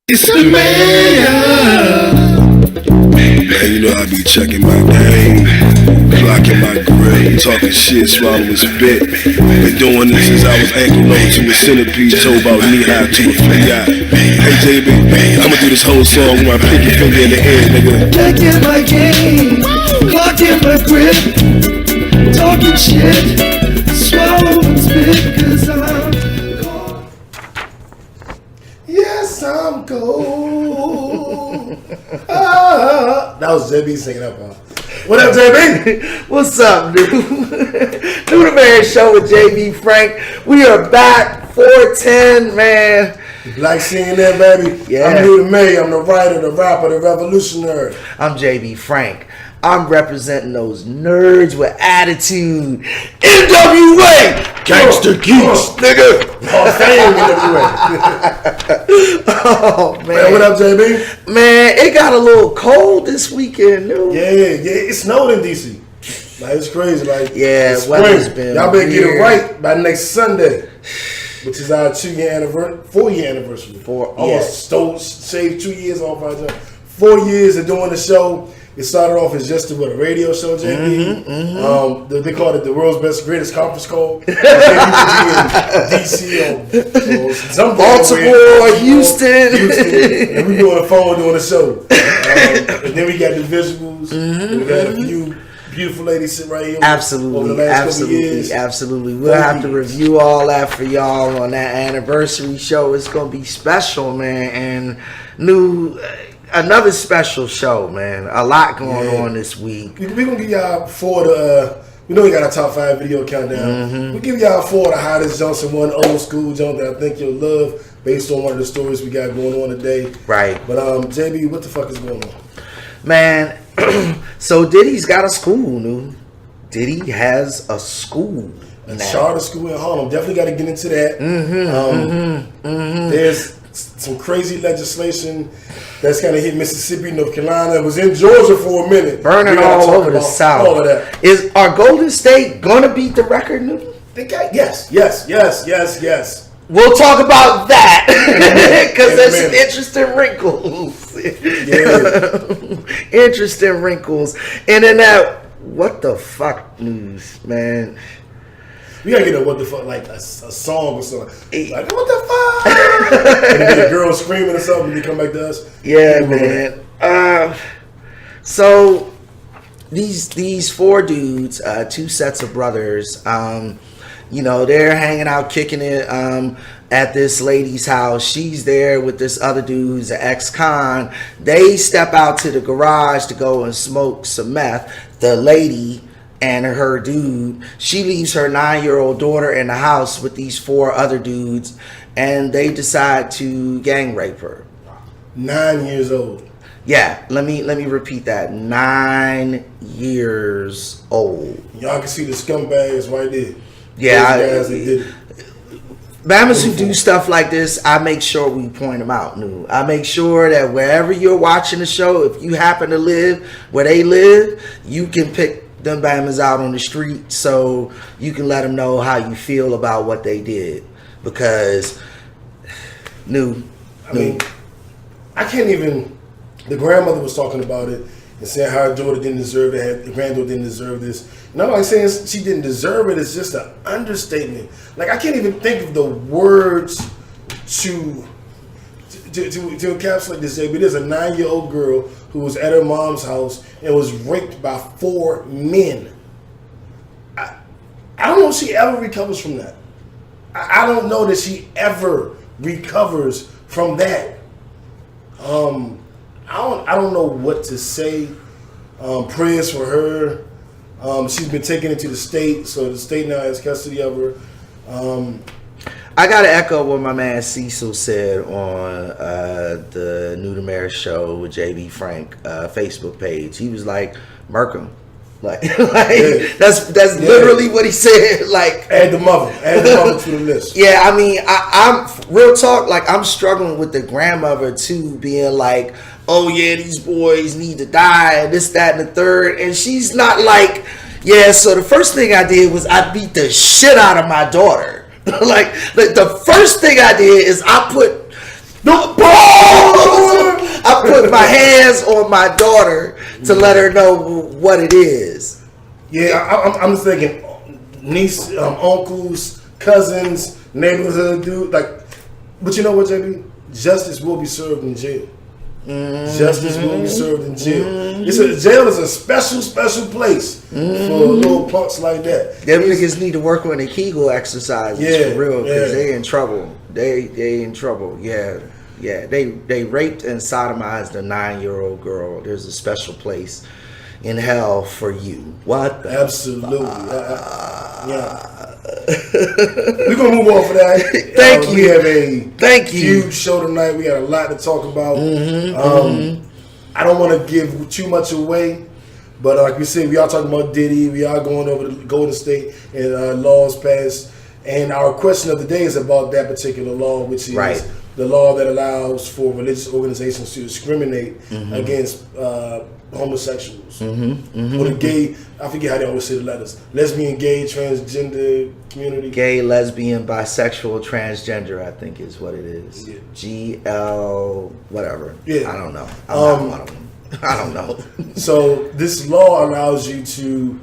It's the mayor. Man, you know I be checking my game, clocking my grill, talking shit, swallowing spit. Been doing this since I was ankle low to a centipede, toe about knee high to a flea eye. Hey JB, I'ma do this whole song with my pinky finger in the air, nigga. Checking my game, clocking my grip, talking shit, swallowing spit, 'cause I'm cold. Yes, I'm cold. That was JB singing up, huh? What up, JB? What's up, dude? Do the Man Show with JB Frank. We are back, 410, man. Like seeing that, baby. Yeah. I'm New to May. I'm the writer, the rapper, the revolutionary. I'm JB Frank. I'm representing those nerds with attitude. NWA! Gangster Geeks, nigga! Hall of Fame, NWA. Oh, man. What up, JB? Man, it got a little cold this weekend, dude. Yeah, it snowed in DC. Like, it's crazy. Like, Yeah, it's weather's spring. been Y'all better get it weird. right by next Sunday, which is our 4-year anniversary. Shaved 2 years off our job. 4 years of doing the show. It started off as just a radio show, JB. They called it the world's greatest conference call. DC or Baltimore, Houston. And we be on the phone doing the show. And then we got the visuals. And we got a few beautiful ladies sitting right here. Over the Absolutely, last couple of years. absolutely. We'll have to review all that for y'all on that anniversary show. It's gonna be special, man, and another special show, man. A lot going on this week. We're gonna give y'all we know we got our top 5 video countdown. We'll give y'all 4 of the hottest jumps and one old school jump that I think you'll love based on one of the stories we got going on today. Right. But JB, what the fuck is going on? Man, so Diddy's got a school, dude. Diddy has a school. A charter school in Harlem. Definitely got to get into that. There's some crazy legislation that's kind of hit Mississippi, North Carolina. It was in Georgia for a minute. Burning all over the South. All of that. Is our Golden State gonna beat the record, Newton? Yes. We'll talk about that because there's some interesting wrinkles. Yeah. Interesting wrinkles. And then that what the fuck news, man. We gotta get a what the fuck, like a song or something. Like, what the fuck? And then a girl screaming or something, and they come back to us. Yeah, man. So these 4 dudes, 2 sets of brothers, they're hanging out, kicking it at this lady's house. She's there with this other dude who's an ex-con. They step out to the garage to go and smoke some meth. The lady and her dude, she leaves her 9-year-old daughter in the house with these 4 other dudes, and they decide to gang rape her. 9 years old. Yeah, let me repeat that. 9 years old. Y'all can see the scumbags right there. Yeah, Those guys that did it. Bammers who do stuff like this, I make sure we point them out. I make sure that wherever you're watching the show, if you happen to live where they live, you can pick them Bammers out on the street so you can let them know how you feel about what they did. Because, I mean, I can't even. The grandmother was talking about it and saying her daughter didn't deserve it, the granddaughter didn't deserve this. And I'm not saying she didn't deserve it, it's just an understatement. Like, I can't even think of the words to encapsulate this, but there's a 9-year-old girl who was at her mom's house and was raped by 4 men. I don't know if she ever recovers from that. I don't know that she ever recovers from that. I don't know what to say. Prayers for her. She's been taken into the state, so the state now has custody of her. I gotta echo what my man Cecil said on the New to Mayor Show with JB Frank Facebook page. He was like, "Merkham." That's literally what he said. Like, add the mother to the list. Yeah, I mean, I'm real talk. Like, I'm struggling with the grandmother too, being like, "Oh yeah, these boys need to die," and this, that, and the third. And she's not like, "Yeah." So the first thing I did was I beat the shit out of my daughter. like the first thing I did is I put No balls. I put my hands on my daughter to let her know what it is. Yeah, I'm just thinking niece, uncles, cousins, neighborhood dude. Like, but you know what, JB? Justice will be served in jail. Justice will be served in jail. Jail is a special place for little punks like that. Them niggas need to work on the Kegel exercises for real, because they in trouble. They in trouble. Yeah. They raped and sodomized a 9-year-old girl. There's a special place in hell for you. What the absolutely. We're gonna move on for that. Thank you. We have a huge show tonight. We got a lot to talk about. I don't want to give too much away, but like we said, we are talking about Diddy. We are going over the Golden State and laws passed. And our question of the day is about that particular law, which is the law that allows for religious organizations to discriminate against homosexuals or the gay. I forget how they always say the letters: lesbian, gay, transgender community. Gay, lesbian, bisexual, transgender. I think is what it is. Yeah. GL, whatever. Yeah. I don't know. I'm not one of them. I don't know. So this law allows you to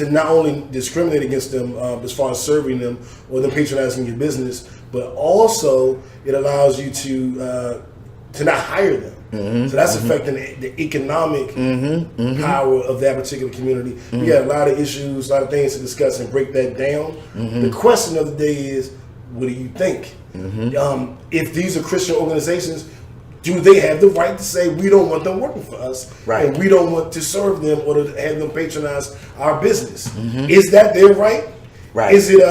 not only discriminate against them as far as serving them or them patronizing your business, but also it allows you to not hire them. So that's affecting the economic power of that particular community. We got a lot of issues, a lot of things to discuss and break that down. The question of the day is, what do you think? If these are Christian organizations, do they have the right to say we don't want them working for us, and we don't want to serve them or to have them patronize our business? Is that their right? Is it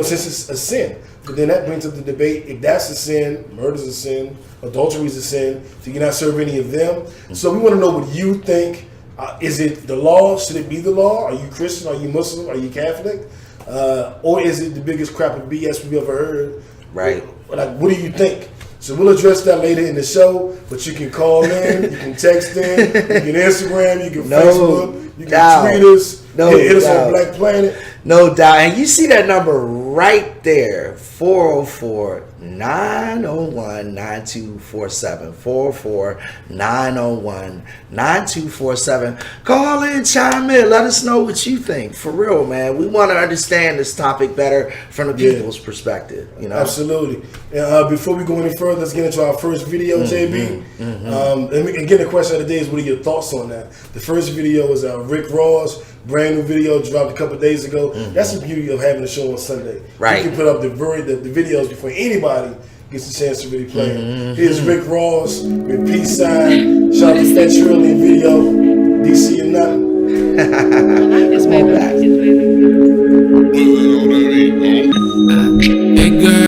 since it's a sin? But then that brings up the debate: if that's a sin, murder's a sin, adultery is a sin, so you're not serving any of them. So we want to know what you think. Is it the law? Should it be the law? Are you Christian? Are you Muslim? Are you Catholic? Or is it the biggest crap of BS we've ever heard? Like, what do you think? So we'll address that later in the show, but you can call in, you can text in, you can Instagram, you can Facebook, you can tweet us, hit us on Black Planet. No doubt. And you see that number right there, 404-901-9247. 404-901-9247. Call in, chime in, let us know what you think. For real, man. We want to understand this topic better from the people's perspective. You know? Absolutely. And before we go any further, let's get into our first video, JB. And again, the question of the day is, what are your thoughts on that? The first video is Rick Ross. Brand new video dropped a couple of days ago. That's the beauty of having a show on Sunday. You can put up the videos before anybody gets a chance to really play it. Here's Rick Ross with Peace Sign. Shout out to that Trillion video. DC or nothing. Yes, baby. Hey, girl.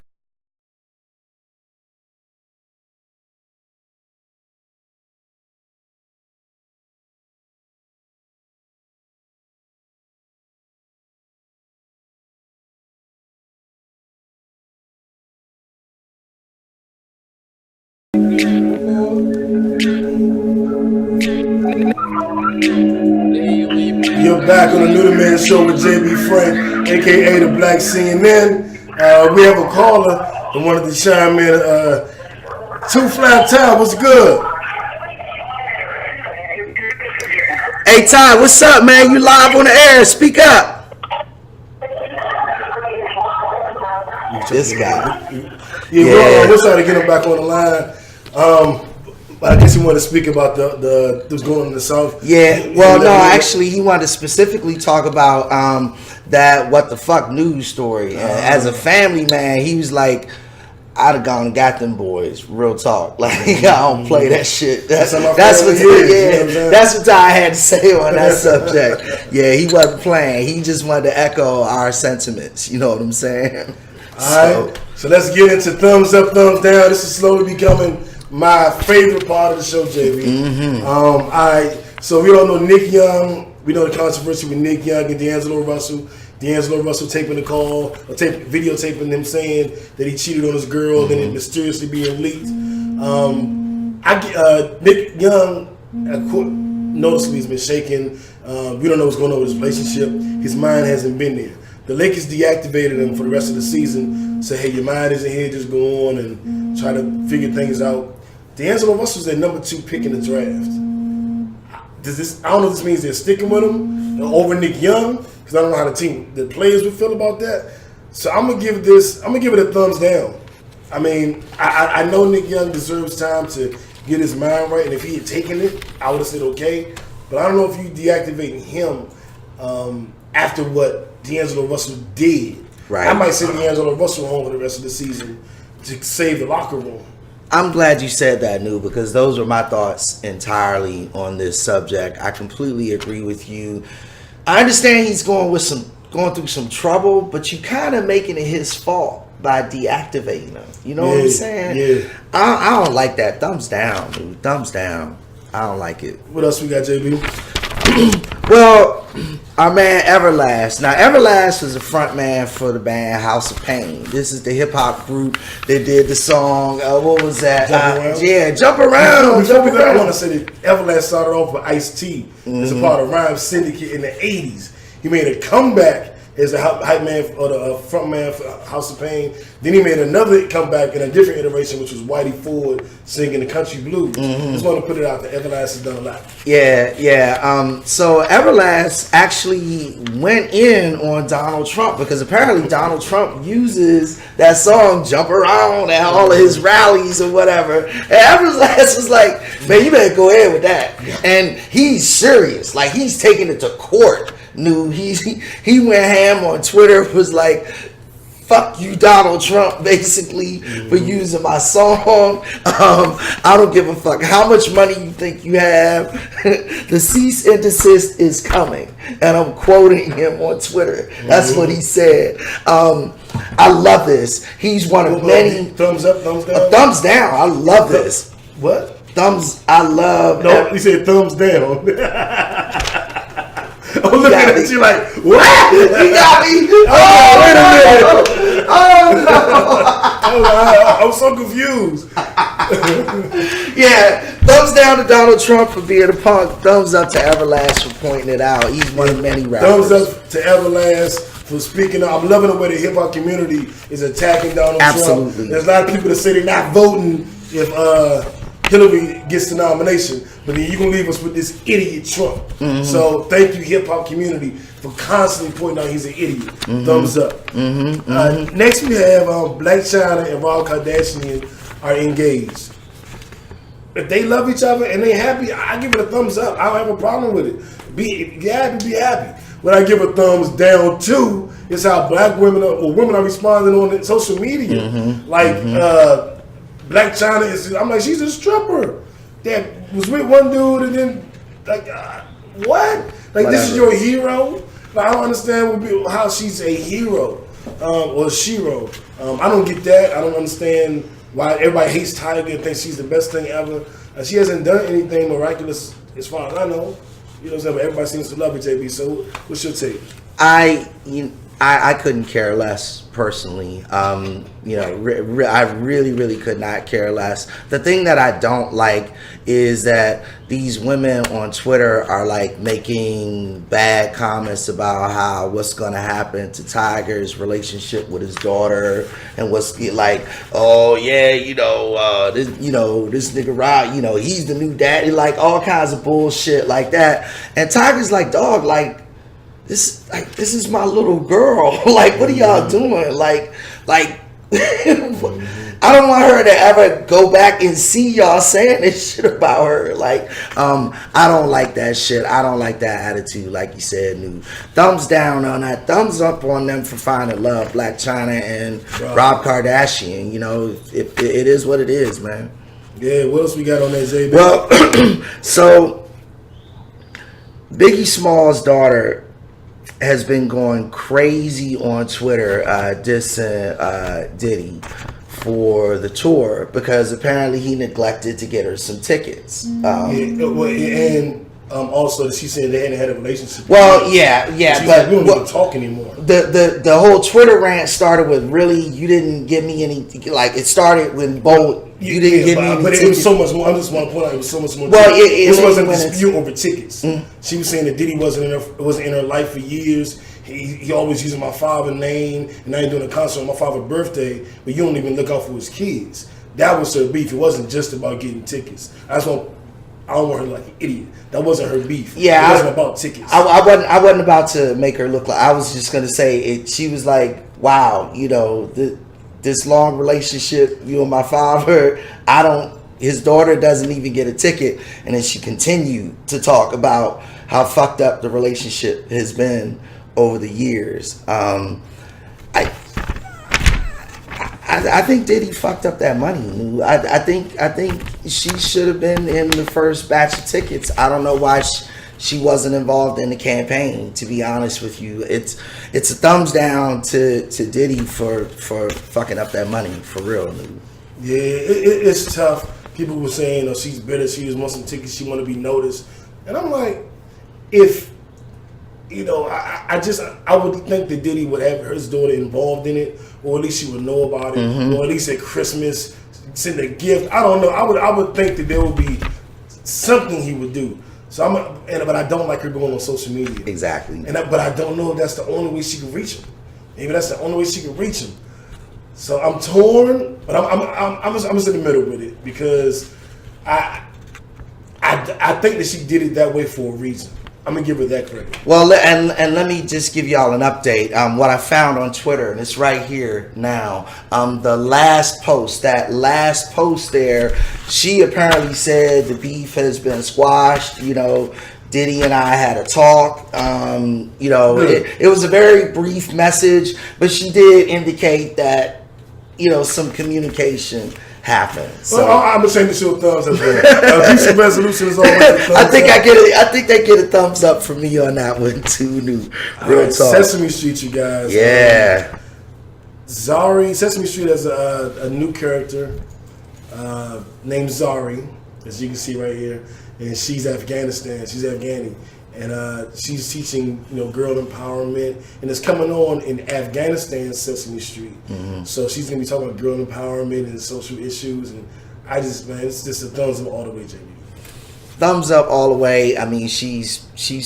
You're back on the New Man Show with JB Frank, aka the Black CNN. We have a caller that wanted to chime in. Two Flat Time, what's good? Hey Ty, what's up, man? You live on the air. Speak up. This guy. We'll try to get him back on the line. I guess he wanted to speak about the what's going on in the South. Actually, he wanted to specifically talk about that what the fuck news story. And as a family man, he was like, I'd have gone and got them boys. Real talk. Like, I don't play that shit. That's what I had to say on that subject. Yeah, he wasn't playing. He just wanted to echo our sentiments. You know what I'm saying? All right. So let's get into thumbs up, thumbs down. This is slowly becoming my favorite part of the show, JB. So we all know Nick Young. We know the controversy with Nick Young and D'Angelo Russell. D'Angelo Russell taping the call, or videotaping him saying that he cheated on his girl, then it mysteriously being leaked. Nick Young, noticeably, has been shaking. We don't know what's going on with his relationship. His mind hasn't been there. The Lakers deactivated him for the rest of the season. Say, hey, your mind isn't here, just go on and try to figure things out. D'Angelo Russell's their number 2 pick in the draft. I don't know if this means they're sticking with him over Nick Young, because I don't know how the players would feel about that. So I'm gonna give it a thumbs down. I mean, I know Nick Young deserves time to get his mind right, and if he had taken it, I would have said okay. But I don't know if you deactivate him after what D'Angelo Russell did. Right. I might send D'Angelo Russell home for the rest of the season to save the locker room. I'm glad you said that, Nu, because those were my thoughts entirely on this subject. I completely agree with you. I understand he's going through some trouble, but you kind of making it his fault by deactivating him. You know what I'm saying? Yeah. I don't like that. Thumbs down, dude. Thumbs down. I don't like it. What else we got, JB? Well, our man Everlast. Now, Everlast was the front man for the band House of Pain. This is the hip hop group that did the song. What was that? Jump Around? Yeah, Jump Around. Jump I Around. want to say that Everlast started off with Ice-T as a part of Rhyme Syndicate in the 80s. He made a comeback as the hype man or the front man for House of Pain. Then he made another comeback in a different iteration, which was Whitey Ford singing the country blues. Just want to put it out there. Everlast has done a lot. Yeah. So Everlast actually went in on Donald Trump because apparently Donald Trump uses that song "Jump Around" at all of his rallies or whatever. And Everlast was like, "Man, you better go ahead with that." And he's serious, like he's taking it to court. He went ham on Twitter, was like, "Fuck you, Donald Trump," basically, for using my song. I don't give a fuck how much money you think you have. The cease and desist is coming. And I'm quoting him on Twitter. That's what he said. I love this. He's one of many. Thumbs up, thumbs down? A thumbs down. I love this. What? I love. No, he said thumbs down. I'm looking at you like, what? He got me. Wait a minute. Oh, I'm so confused. Yeah, thumbs down to Donald Trump for being a punk. Thumbs up to Everlast for pointing it out. He's one of many rappers. Thumbs up to Everlast for speaking up. I'm loving the way the hip hop community is attacking Donald Trump. Absolutely. There's a lot of people that say they're not voting if Hillary gets the nomination, but then you're going to leave us with this idiot Trump. So thank you, hip hop community, for constantly pointing out he's an idiot. Thumbs up. Next we have Black Chyna and Rob Kardashian are engaged. If they love each other and they happy, I give it a thumbs up. I don't have a problem with it. Be happy. What I give a thumbs down to is how black women are responding on social media. Black Chyna I'm like, she's a stripper that was with one dude and then what? Like, Whatever. This is your hero? Like, I don't understand how she's a hero or a shero. I don't get that. I don't understand why everybody hates Tiger and thinks she's the best thing ever. She hasn't done anything miraculous as far as I know. You know what I'm saying? But everybody seems to love it, JB. So what's your take? I couldn't care less personally. I really could not care less. The thing that I don't like is that these women on Twitter are like making bad comments about what's going to happen to Tiger's relationship with his daughter and what's like, oh yeah, this nigga Rod, he's the new daddy, like all kinds of bullshit like that. And Tiger's like, dog, like, this is my little girl. Like, what are y'all doing? Like, I don't want her to ever go back and see y'all saying this shit about her. Like, I don't like that shit. I don't like that attitude. Like you said, Nu. Thumbs down on that. Thumbs up on them for finding love. Black Chyna and Rob Kardashian. It is what it is, man. Yeah. What else we got on that, Zay? Well, so Biggie Small's daughter has been going crazy on Twitter dissing Diddy for the tour because apparently he neglected to get her some tickets. Also, she said they hadn't had a relationship. Well, yeah, but we don't even talk anymore. The whole Twitter rant started with, really, you didn't give me any. Like, it started when both you didn't give me any but tickets. It was so much more. I just want to point out it was so much more. Well, it wasn't a dispute over tickets. She was saying that Diddy wasn't in her life for years. He always using my father's name, and I ain't doing a concert on my father's birthday, but you don't even look out for his kids. That was her beef. It wasn't just about getting tickets. I don't want her like an idiot. That wasn't her beef. Yeah, it wasn't about tickets. I wasn't about to make her look like. I was just gonna say it. She was like, "Wow, this long relationship, you and my father. His daughter doesn't even get a ticket." And then she continued to talk about how fucked up the relationship has been over the years. I think Diddy fucked up that money. I think she should have been in the first batch of tickets. I don't know why she wasn't involved in the campaign. To be honest with you, it's a thumbs down to Diddy for fucking up that money for real. Yeah, it's tough. People were saying, she's bitter. She just wants some tickets. She want to be noticed, and I'm like, if. I would think that Diddy would have his daughter involved in it, or at least she would know about it, or at least at Christmas send a gift. I don't know. I would think that there would be something he would do. So but I don't like her going on social media. Exactly. But I don't know if that's the only way she can reach him. Maybe that's the only way she can reach him. So I'm torn, but I'm just in the middle with it because I think that she did it that way for a reason. I'm gonna give her that credit. Well, and let me just give y'all an update. What I found on Twitter, and it's right here now. The last post there, she apparently said the beef has been squashed. Diddy and I had a talk. It was a very brief message, but she did indicate that some communication happened. So well, I'm gonna change the show thumbs up there. Decent resolution is always a thumbs I think up. I think they get a thumbs up from me on that one too. Real talk. Sesame Street, you guys. Yeah. Zari, Sesame Street has a new character named Zari, as you can see right here, and she's Afghanistan. She's Afghani, and she's teaching girl empowerment, and it's coming on in Afghanistan Sesame Street. Mm-hmm. So she's gonna be talking about girl empowerment and social issues, and it's just a thumbs up all the way, JB. Thumbs up all the way. I mean, she's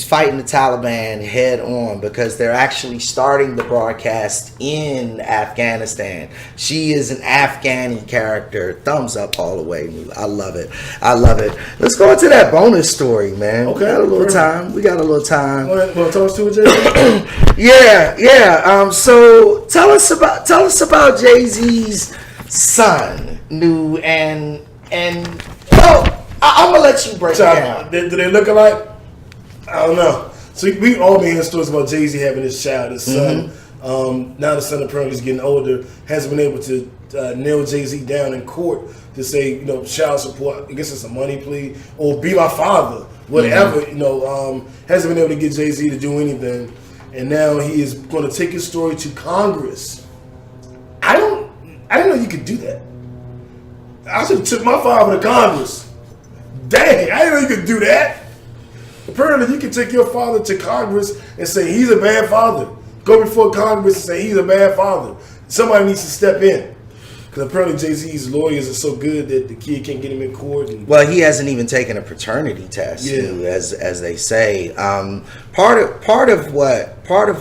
fighting the Taliban head on because they're actually starting the broadcast in Afghanistan. She is an Afghani character. Thumbs up all the way. I love it. Let's go into that bonus story, man. Okay. We got a little time. Want to talk us to it, Jay? Yeah. So tell us about Jay-Z's son, New and I'm gonna let you break it down. Do they look alike? I don't know. So we all been hearing stories about Jay-Z having his child, his son. Now the son apparently is getting older. Hasn't been able to nail Jay-Z down in court to say, child support. I guess it's a money plea or be my father, whatever. Hasn't been able to get Jay-Z to do anything, and now he is going to take his story to Congress. I didn't know you could do that. I should have took my father to Congress. Dang, I didn't know you could do that. Apparently, you can take your father to Congress and say he's a bad father. Go before Congress and say he's a bad father. Somebody needs to step in. Because apparently Jay-Z's lawyers are so good that the kid can't get him in court. Well, he hasn't even taken a paternity test, as they say. Part of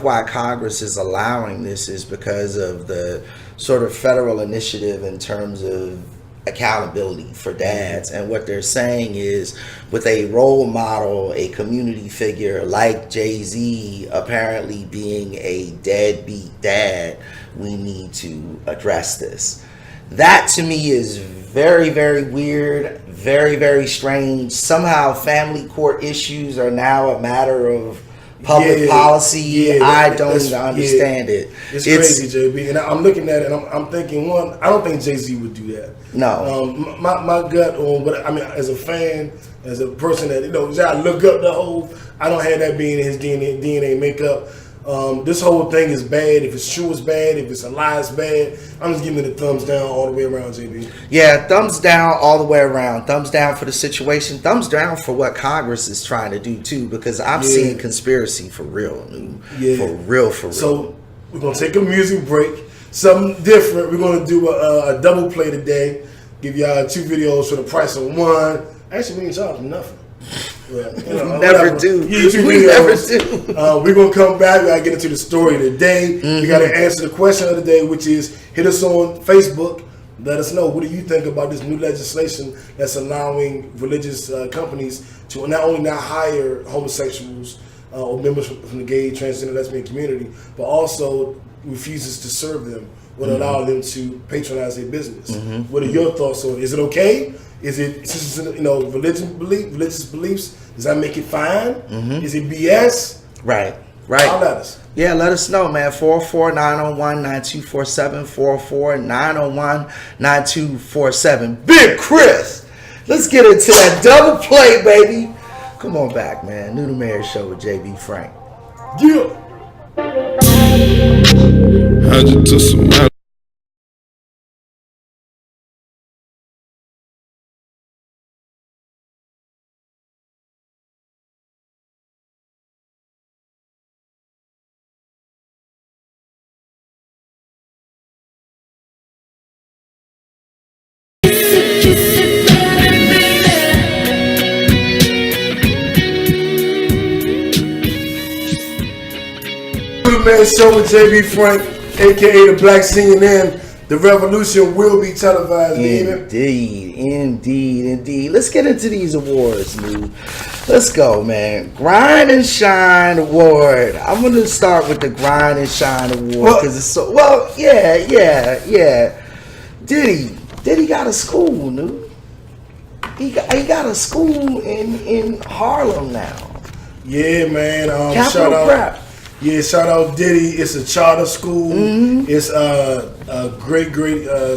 why Congress is allowing this is because of the sort of federal initiative in terms of accountability for dads, and what they're saying is with a role model, a community figure like Jay-Z apparently being a deadbeat dad, we need to address this. That to me is very, very weird, very, very strange. Somehow family court issues are now a matter of public policy. I don't even understand it. It's crazy, JB. And I'm looking at it and I'm thinking, one, I don't think Jay-Z would do that. No. My gut on what I mean as a fan, as a person that I look up the whole. I don't have that being in his DNA makeup. This whole thing is bad. If it's true, it's bad. If it's a lie, it's bad. I'm just giving it a thumbs down all the way around, JB. Yeah, thumbs down all the way around. Thumbs down for the situation. Thumbs down for what Congress is trying to do too, because I'm seeing conspiracy for real. For real. So we're gonna take a music break. Something different. We're gonna do a double play today. Give y'all 2 videos for the price of 1. Actually, we ain't charging nothing. Well, never do. We never do. We're gonna come back. We gotta get into the story today. We gotta answer the question of the day, which is hit us on Facebook, Let us know. What do you think about this new legislation that's allowing religious companies to not only not hire homosexuals or members from the gay, transgender, lesbian community, but also refuses to serve them or allow them to patronize their business? What are your thoughts on it? Is it okay? Is it, since it's, religious beliefs, does that make it fine? Is it BS? Right. Holler at us. Yeah, let us know, man. 44901-9247, 44901-9247. Big Chris, let's get into that double play, baby. Come on back, man. New to Mayor Show with JB Frank. Yeah. I just took some out. Man Show with JB Frank, aka the Black CNN. The revolution will be televised, baby. Indeed. Let's get into these awards, Lou. Let's go, man. Grind and Shine Award. I'm going to start with the Grind and Shine Award because it's so yeah. Diddy got a school, Lou. He got a school in Harlem now. Yeah, man. Capital Prep. Yeah, shout out Diddy. It's a charter school. It's a great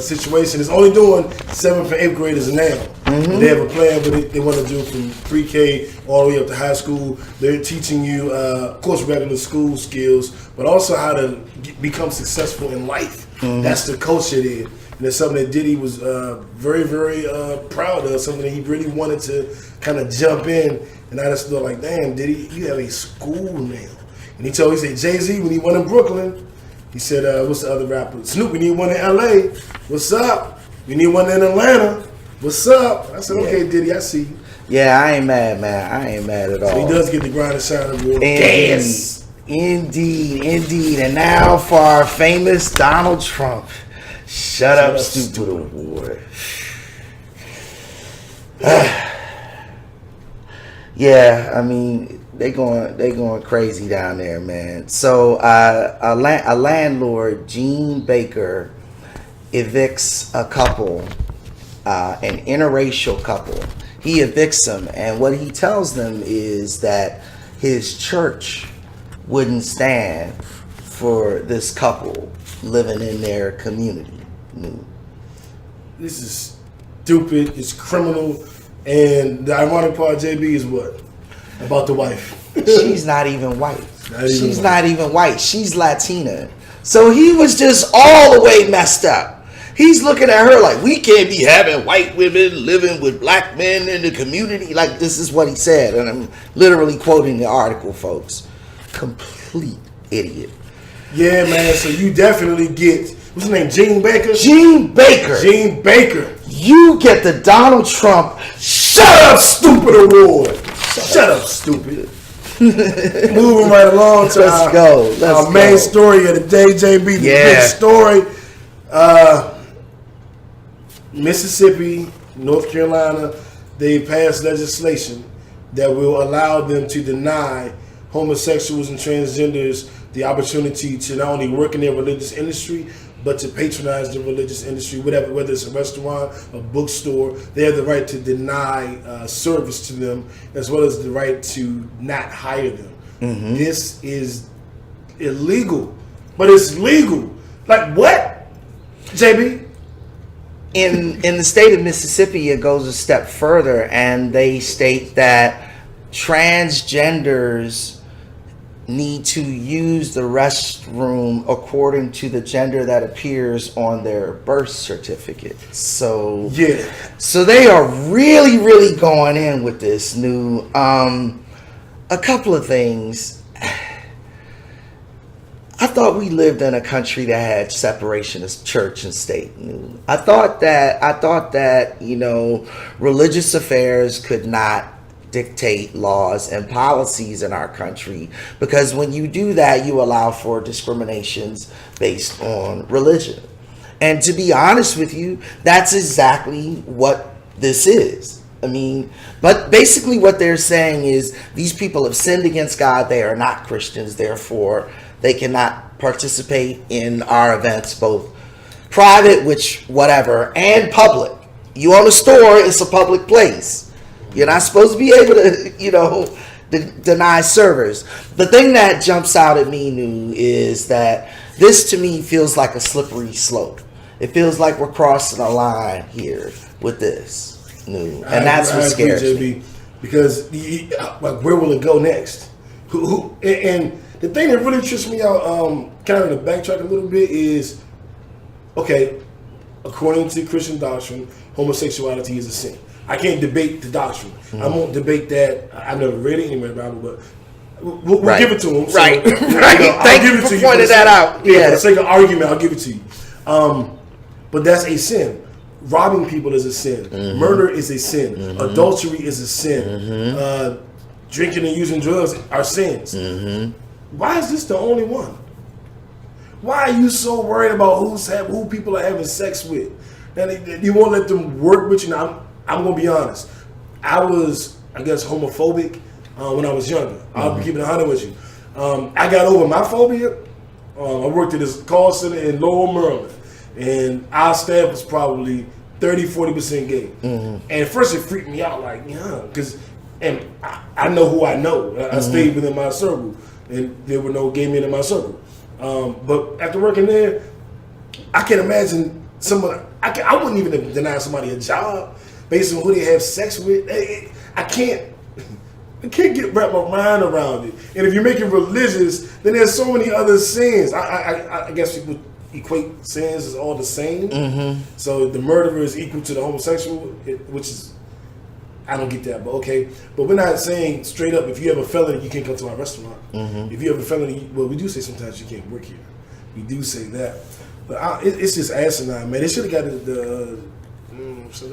situation. It's only doing 7th and 8th graders now. They have a plan what they want to do from pre-K all the way up to high school. They're teaching you, of course, regular school skills, but also how to become successful in life. That's the culture there. And it's something that Diddy was very, very proud of, something that he really wanted to kind of jump in. And I just thought, like, damn, Diddy, you have a school now. And he said, Jay-Z, when he won in Brooklyn, he said, what's the other rapper? Snoop, we need one in LA. What's up? We need one in Atlanta. What's up? I said, okay, Diddy, I see you. Yeah, I ain't mad, man. I ain't mad at all. So he does get the Grind and Shine Award. Indeed. And now for our famous Donald Trump. Shut up, stupid award. Yeah, I mean, they going crazy down there, man. So a landlord, Gene Baker, evicts a couple, an interracial couple. He evicts them, and what he tells them is that his church wouldn't stand for this couple living in their community. This is stupid. It's criminal. And the ironic part, JB, is what? About the wife. She's not even white. She's not even white. She's Latina. So he was just all the way messed up. He's looking at her like, we can't be having white women living with black men in the community. Like, this is what he said. And I'm literally quoting the article, folks. Complete idiot. Yeah, man. So you definitely get, what's his name, Gene Baker? Gene Baker. You get the Donald Trump Shut Up Stupid Award. Shut up, stupid. Moving right along to our main story of the day, JB. The big story. Mississippi, North Carolina, they passed legislation that will allow them to deny homosexuals and transgenders the opportunity to not only work in their religious industry, but to patronize the religious industry, whatever, whether it's a restaurant, a bookstore. They have the right to deny service to them, as well as the right to not hire them. This is illegal, but it's legal. Like what, JB? In the state of Mississippi, it goes a step further, and they state that transgenders need to use the restroom according to the gender that appears on their birth certificate. So so they are really, really going in with this new. A couple of things. I thought we lived in a country that had separation of church and state. I thought that religious affairs could not dictate laws and policies in our country, because when you do that, you allow for discriminations based on religion. And to be honest with you, that's exactly what this is. I mean, but basically what they're saying is these people have sinned against God. They are not Christians. Therefore, they cannot participate in our events, both private, which whatever, and public. You own a store, it's a public place. You're not supposed to be able to, deny servers. The thing that jumps out at me, Nu, is that this to me feels like a slippery slope. It feels like we're crossing a line here with this. And that's what scares me. Because like, where will it go next? And the thing that really trips me out, kind of to backtrack a little bit, is okay. According to Christian doctrine, homosexuality is a sin. I can't debate the doctrine. I won't debate that. I've never read it anywhere in the Bible, but we'll give it to him. So, right. Thank you for pointing that out. Yeah, for the sake of argument, I'll give it to you. But that's a sin. Robbing people is a sin. Murder is a sin. Adultery is a sin. Drinking and using drugs are sins. Why is this the only one? Why are you so worried about who people are having sex with? And you won't let them work with you. Now, I'm going to be honest. I was, I guess, homophobic when I was younger. I'll be keeping it 100 with you. I got over my phobia. I worked at this call center in Lower Maryland. And our staff was probably 30-40% gay. And at first it freaked me out, like, because I know who I know. I stayed within my circle, and there were no gay men in my circle. But after working there, I can imagine someone. I wouldn't even deny somebody a job based on who they have sex with. I can't get wrap my mind around it. And if you make it religious, then there's so many other sins. I guess people equate sins as all the same. So the murderer is equal to the homosexual, which is, I don't get that, but okay. But we're not saying straight up, if you have a felony, you can't come to our restaurant. If you have a felony, well, we do say sometimes you can't work here. We do say that. But it's just asinine, man. They should have got the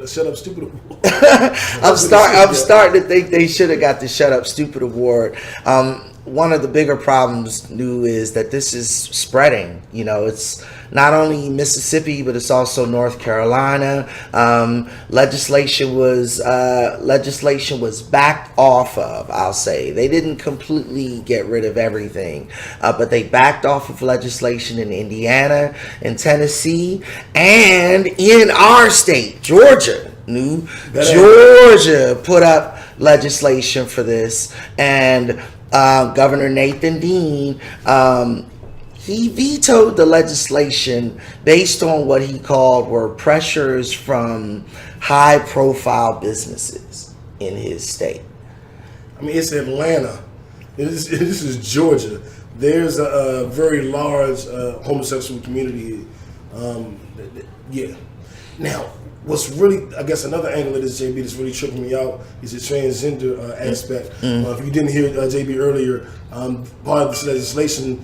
Shut Up Stupid Award. I'm starting to think they should have got the Shut Up Stupid Award. One of the bigger problems, Nu, is that this is spreading. It's not only Mississippi, but it's also North Carolina. Legislation was backed off of, I'll say. They didn't completely get rid of everything, but they backed off of legislation in Indiana and Tennessee, and in our state, Georgia. Nu, Georgia put up legislation for this, and Governor Nathan Dean, he vetoed the legislation based on what he called were pressures from high-profile businesses in his state. I mean, it's Atlanta. This is Georgia. There's a very large homosexual community. Yeah. Now, what's really, I guess, another angle of this, JB, that's really tripping me out is the transgender aspect. If you didn't hear JB earlier, part of this legislation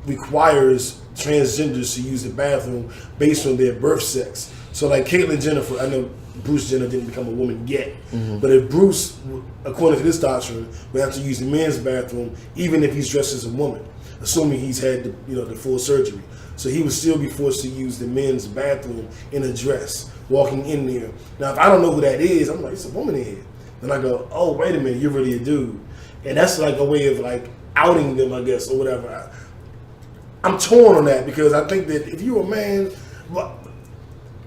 requires transgenders to use the bathroom based on their birth sex. So, like Caitlyn Jenner, I know Bruce Jenner didn't become a woman yet, but if Bruce, according to this doctrine, would have to use the men's bathroom, even if he's dressed as a woman, assuming he's had the full surgery. So he would still be forced to use the men's bathroom in a dress, walking in there. Now, if I don't know who that is, I'm like, it's a woman in here. Then I go, oh, wait a minute, you're really a dude. And that's like a way of like outing them, I guess, or whatever. I'm torn on that because I think that if you're a man, well,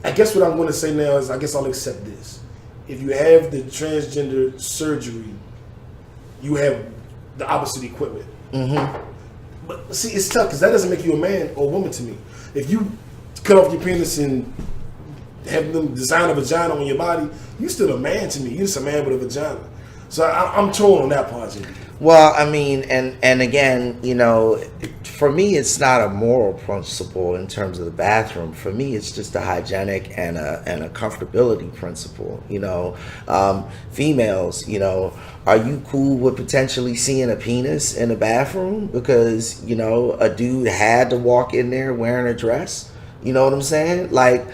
I guess what I'm going to say now is I guess I'll accept this. If you have the transgender surgery, you have the opposite equipment. But see, it's tough because that doesn't make you a man or a woman to me. If you cut off your penis and have them design a vagina on your body, you're still a man to me. You're just a man with a vagina. So I'm torn on that part, JB. Well, I mean, and again, for me, it's not a moral principle in terms of the bathroom. For me, it's just a hygienic and a comfortability principle. Females, are you cool with potentially seeing a penis in a bathroom because a dude had to walk in there wearing a dress? You know what I'm saying? Like,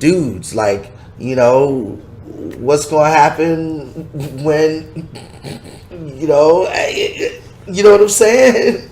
dudes, like, what's gonna happen when you know what I'm saying?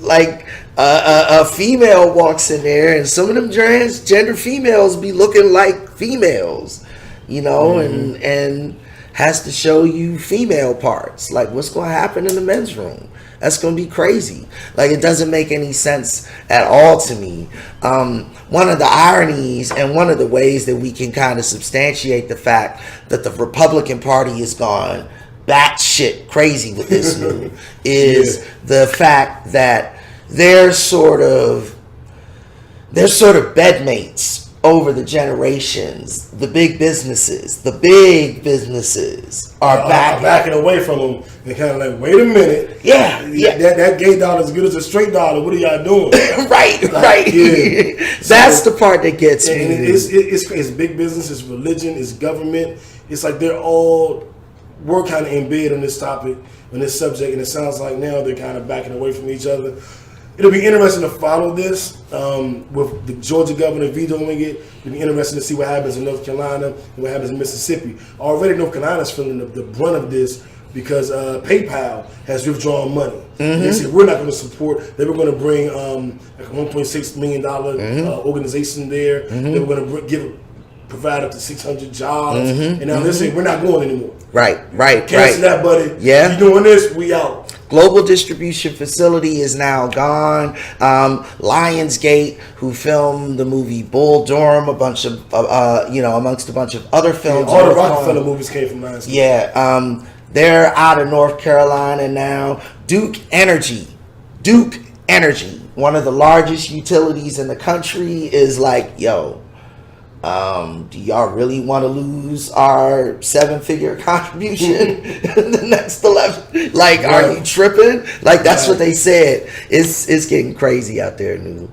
like a female walks in there, and some of them transgender females be looking like females, you know, and has to show you female parts. Like, what's going to happen in the men's room? That's going to be crazy. Like, it doesn't make any sense at all to me. One of the ironies and one of the ways that we can kind of substantiate the fact that the Republican Party is gone batshit crazy with this new is the fact that they're sort of bedmates over the generations. The big businesses are backing away from them and kind of like, wait a minute, that gay dollar is as good as a straight dollar. What are y'all doing? right. That's the part that gets me. And it's big business, it's religion, it's government. It's like we're kind of in bed on this topic, on this subject, and it sounds like now they're kind of backing away from each other. It'll be interesting to follow this with the Georgia governor vetoing it. It'll be interesting to see what happens in North Carolina and what happens in Mississippi. Already North Carolina's feeling the brunt of this because PayPal has withdrawn money. They said we're not going to support. They were going to bring like a $1.6 million organization there. They were going to provide up to 600 jobs. And now they're saying we're not going anymore. Right. Cancel that, buddy. Yeah. You doing this, we out. Global distribution facility is now gone. Lionsgate, who filmed the movie Bull Durham, amongst a bunch of other films. All the Rockefeller movies came from Lionsgate. Yeah, they're out of North Carolina now. Duke Energy, one of the largest utilities in the country, is like, yo, do y'all really want to lose our 7-figure contribution in the next 11? Like, are you tripping? Like, that's what they said. It's getting crazy out there, new.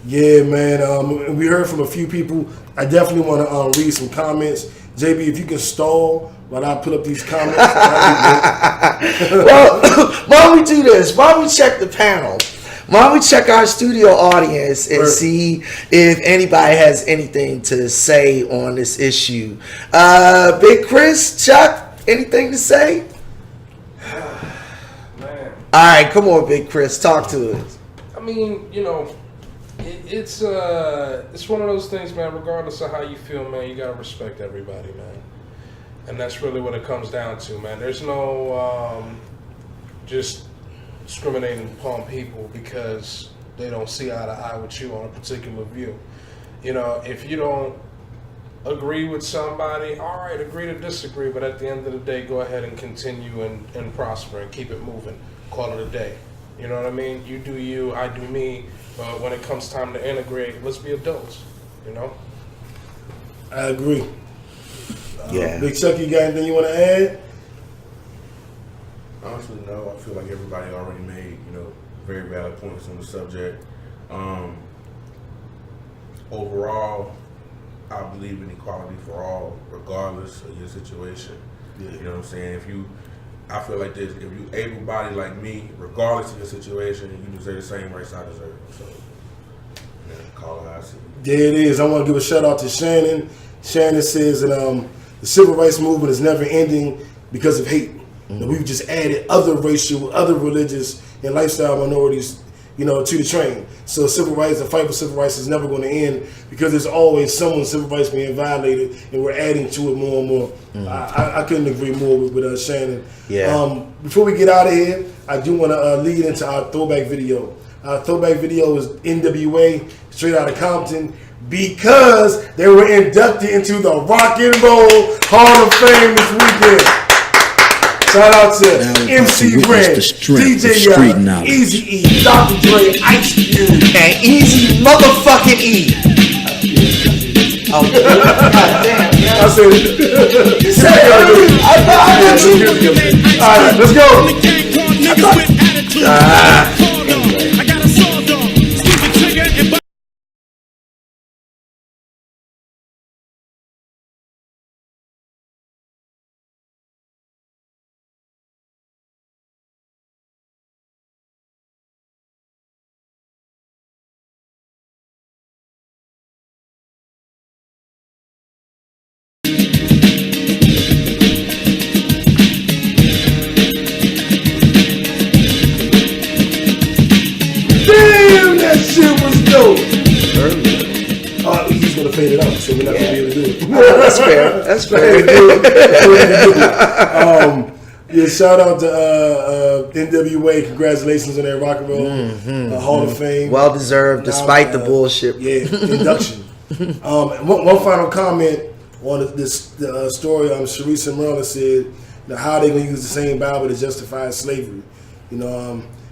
Yeah, man. We heard from a few people. I definitely want to read some comments. JB, if you can stall while I put up these comments. Well, why don't we do this? Why don't we check the panel? Why don't we check our studio audience and see if anybody has anything to say on this issue? Big Chris, Chuck, anything to say? Man. All right, come on, Big Chris, talk to us. I mean, it's one of those things, man. Regardless of how you feel, man, you gotta respect everybody, man. And that's really what it comes down to, man. There's no just discriminating upon people because they don't see eye to eye with you on a particular view. If you don't agree with somebody, all right, agree to disagree, but at the end of the day, go ahead and continue and prosper and keep it moving. Call it a day. You know what I mean? You do you, I do me, but when it comes time to integrate, let's be adults, I agree. Yeah. Big Chuck, you got anything you want to add? Honestly, no. I feel like everybody already made, very valid points on the subject. Overall, I believe in equality for all, regardless of your situation. Yeah. You know what I'm saying? I feel like this, if you able-bodied like me, regardless of your situation, you deserve the same rights I deserve. So, call it how I see it. There it is. I want to give a shout out to Shannon. Shannon says that the civil rights movement is never ending because of hate. And we've just added other racial, other religious, and lifestyle minorities, to the train. So the fight for civil rights is never going to end because there's always someone's civil rights being violated, and we're adding to it more and more. I couldn't agree more with Shannon. Yeah. Before we get out of here, I do want to lead into our throwback video. Our throwback video is NWA, straight out of Compton, because they were inducted into the Rock and Roll Hall of Fame this weekend. Shout out to MC Ren, DJ Young, Easy E, Dr. Dre, Ice Cube, and Easy motherfucking E. Oh, God damn. I said it. You said it. I All right, let's go. I got a saw dog, stupid trigger, and cleared it out, so we're not gonna be able to do it. That's fair. That's fair. Yeah, shout out to NWA. Congratulations on their Rock and Roll Hall of Fame. Well deserved, despite the bullshit. Yeah, induction. One final comment on this story. Sharice and Merlin said, how they gonna use the same Bible to justify slavery?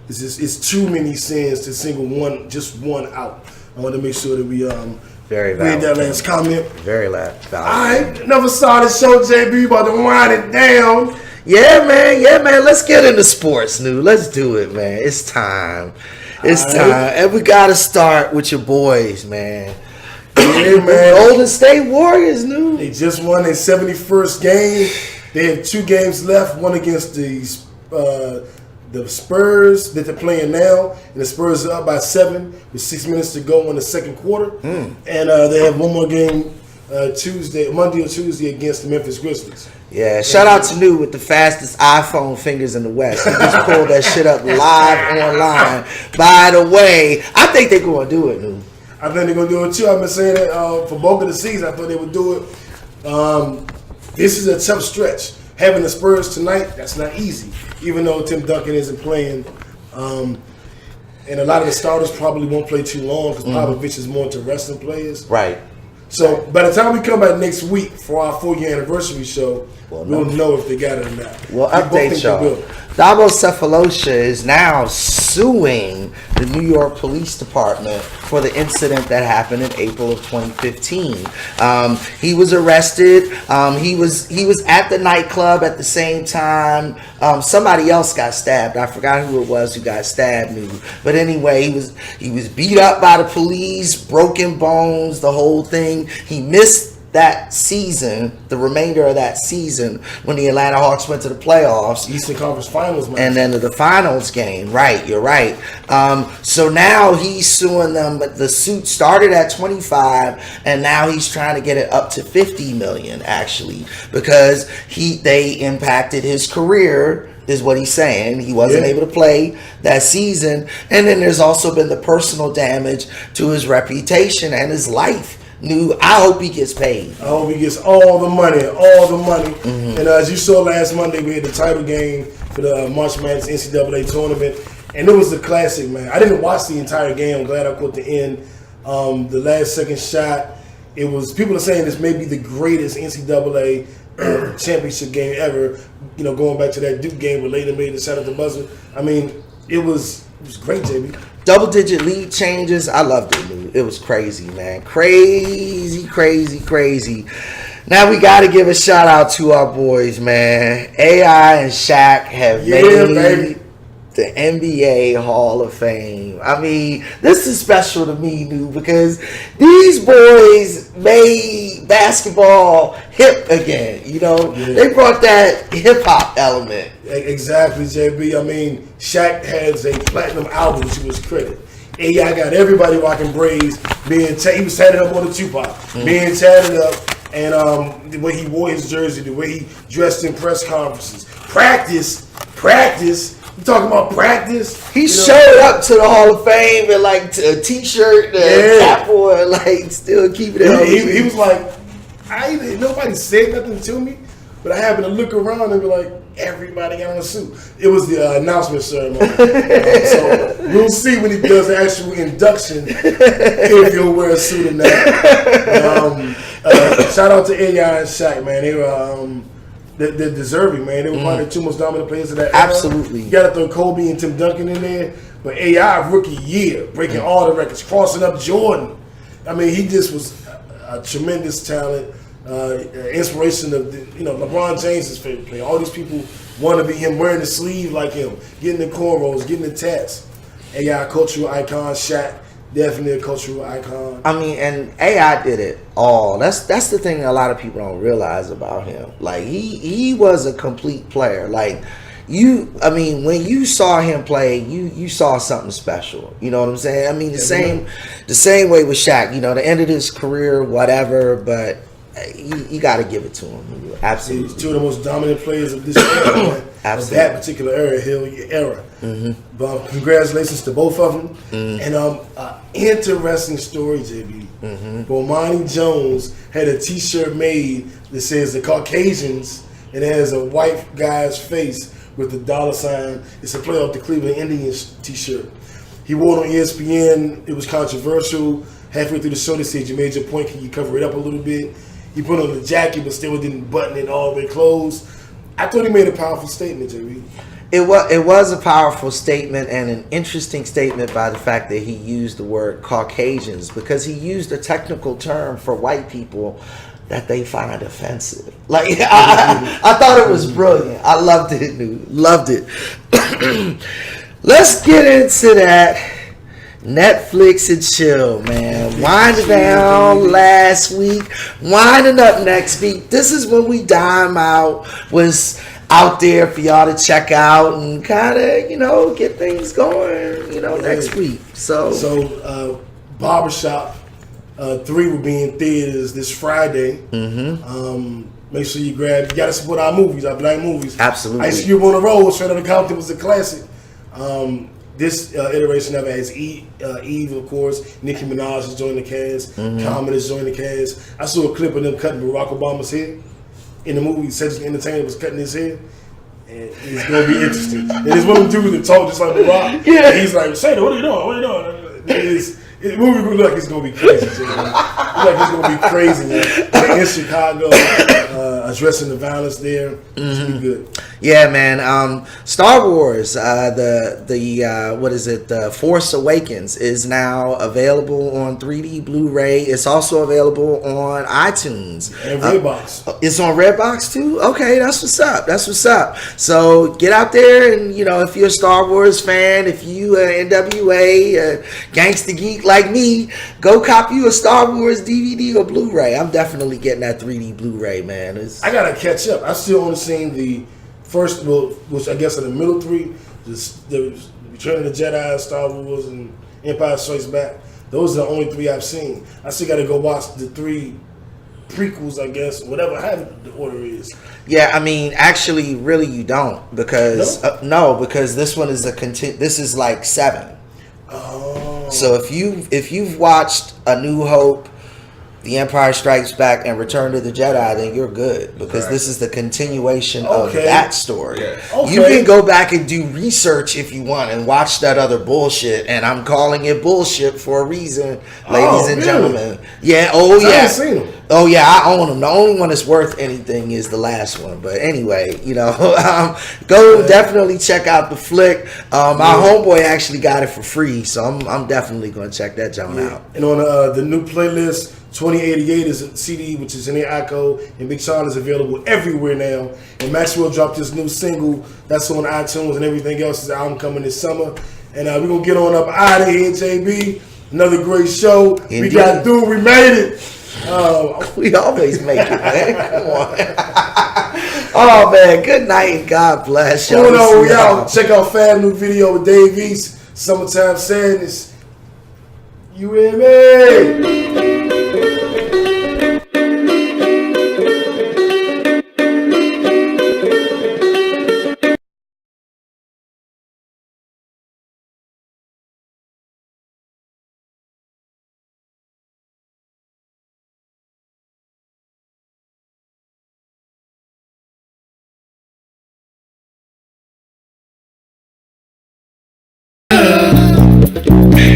It's too many sins to single one out. I want to make sure that we Very read valid. that last comment. Very valid. I never saw this show, JB, about to wind it down. Yeah, man. Let's get into sports, new. Let's do it, man. It's time. It's time. And we gotta start with your boys, man. Yeah, man. Golden State Warriors, new. They just won their 71st game. They have 2 games left. One against the Spurs that they're playing now, and the Spurs are up by 7 with 6 minutes to go in the second quarter. And they have one more game Monday or Tuesday against the Memphis Grizzlies. Yeah, shout out to New with the fastest iPhone fingers in the West. He just pulled that shit up live online. By the way, I think they're going to do it, New. I think they're going to do it too. I've been saying that for both of the seasons. I thought they would do it. This is a tough stretch. Having the Spurs tonight, that's not easy. Even though Tim Duncan isn't playing. And a lot of the starters probably won't play too long because Popovich is more into resting players. Right. So by the time we come back next week for our 4-year anniversary show, we'll know if they got it or not. We'll update y'all. Dabo Cephalosha is now suing the New York Police Department for the incident that happened in April of 2015. He was arrested. He was at the nightclub at the same time. Somebody else got stabbed. I forgot who it was who got stabbed. But anyway, he was beat up by the police, broken bones, the whole thing. He missed that season, the remainder of that season, when the Atlanta Hawks went to the playoffs. Eastern Conference Finals, man. And then to the finals game. Right, you're right. So now he's suing them, but the suit started at 25, and now he's trying to get it up to 50 million, actually, because they impacted his career, is what he's saying. He wasn't able to play that season. And then there's also been the personal damage to his reputation and his life. I hope he gets paid. I hope he gets all the money. And as you saw last Monday, we had the title game for the March Madness NCAA tournament, and it was a classic, man. I didn't watch the entire game. I'm glad I caught the end. The last second shot, it was, people are saying this may be the greatest NCAA championship game ever. Going back to that Duke game where Layden made the shot at the buzzer. I mean, it was great, JB. Double-digit lead changes. I loved it, dude. It was crazy, man. Crazy. Now we got to give a shout-out to our boys, man. AI and Shaq have made the NBA Hall of Fame. I mean, this is special to me, dude, because these boys made basketball hip again. They brought that hip-hop element. Exactly, JB. I mean, Shaq has a platinum album to his credit. AI got everybody rocking braids, he was tatted up on the Tupac, being tatted up, and the way he wore his jersey, the way he dressed in press conferences. Practice. You talking about practice? He showed up to the Hall of Fame in like a t-shirt, cap on, like still keeping it. He was like, nobody said nothing to me, but I happened to look around and be like, everybody got on a suit. It was the announcement ceremony. So we'll see when he does the actual induction if he'll wear a suit or not. Shout out to AI and Shaq, man. They were they're deserving, man. They were one of the 2 most dominant players of that era. Absolutely. You got to throw Kobe and Tim Duncan in there, but AI rookie year, breaking all the records, crossing up Jordan. I mean, he just was a tremendous talent. Inspiration of LeBron James' favorite player. All these people want to be him, wearing the sleeve like him, getting the cornrows, getting the tats. AI cultural icon, Shaq definitely a cultural icon. I mean, and AI did it all. That's the thing a lot of people don't realize about him. Like he was a complete player. Like when you saw him play, you saw something special. You know what I'm saying? I mean, the same way with Shaq. The end of his career, whatever, but you got to give it to him. Absolutely. He's two of the most dominant players of this era, man. Of Absolutely. that particular era. But congratulations to both of them. And interesting story, JB. Bomani Jones had a T-shirt made that says the Caucasians, and it has a white guy's face with the dollar sign. It's a play off the Cleveland Indians T-shirt. He wore it on ESPN. It was controversial. Halfway through the show, they said, "You made your point. Can you cover it up a little bit?" He put on the jacket, but still didn't button it all the way closed. I thought he made a powerful statement, JB. It was a powerful statement and an interesting statement by the fact that he used the word Caucasians, because he used a technical term for white people that they find offensive. Like, I thought it was brilliant. I loved it, dude. Loved it. Let's get into that. Netflix and chill, man. Winding down last week, winding up next week. This is when we dime out. Was out there for y'all to check out and kind of, get things going, next week. So Barbershop 3 will be in theaters this Friday. Make sure you gotta support our movies, our black movies. Absolutely. Ice Cube on the Road, Straight Outta Compton was a classic. This iteration of it has Eve, of course. Nicki Minaj is joining the cast. Common is joining the cast. I saw a clip of them cutting Barack Obama's hair in the movie. Cedric Entertainer was cutting his hair. And it's going to be interesting. And it's one of them dudes that talk just like Barack. Yeah. And he's like, "Say, what are you doing? What are you doing?" The movie look like it's going to be crazy. It look like it's going to be crazy, man. Like in Chicago, addressing the violence there. It's going to be good. Yeah, man. Star Wars, the Force Awakens is now available on 3D Blu-ray. It's also available on iTunes. And Redbox. It's on Redbox too? Okay, that's what's up. So get out there and, if you're a Star Wars fan, if you NWA, gangsta geek like me, go copy you a Star Wars DVD or Blu-ray. I'm definitely getting that 3D Blu-ray, man. I got to catch up. I still only seen the first, which I guess are the middle three, the Return of the Jedi, Star Wars, and Empire Strikes Back. Those are the only 3 I've seen. I still got to go watch the 3 prequels, I guess, whatever the order is. Yeah, I mean, actually, really, you don't, because no, because this one is this is like 7. Oh. So if you've watched A New Hope, The Empire Strikes Back, and Return to the Jedi, then you're good, because this is the continuation of that story. Yeah. Okay. You can go back and do research if you want and watch that other bullshit, and I'm calling it bullshit for a reason, ladies and gentlemen. Yeah, I haven't seen them. Oh yeah, I own them. The only one that's worth anything is the last one. But anyway, go definitely check out the flick. My homeboy actually got it for free, so I'm definitely going to check that joint out. And on the new playlist, 2088 is a CD, which is in the ICO, and Big Sean is available everywhere now. And Maxwell dropped his new single that's on iTunes, and everything else. His album coming this summer. And we're going to get on up out of here, JB. Another great show. Indeed. We got through. We made it. We always make it, man. Come on. Oh, man. Good night and God bless y'all. Check out Fab new video with Dave East. Summertime Sadness. You and me.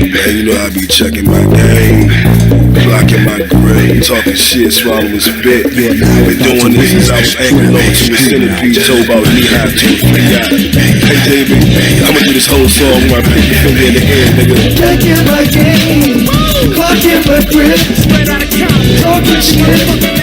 Man, you know I be checking my game, clocking my grade, talking shit, swallowing spit. Been doing this since I was anchored on to a centipede, told about knee-high to a free guy. Hey, David, I'ma do this whole song where I put your finger in the air, nigga. Checking my game, clocking my grip, straight out of Compton, talking shit.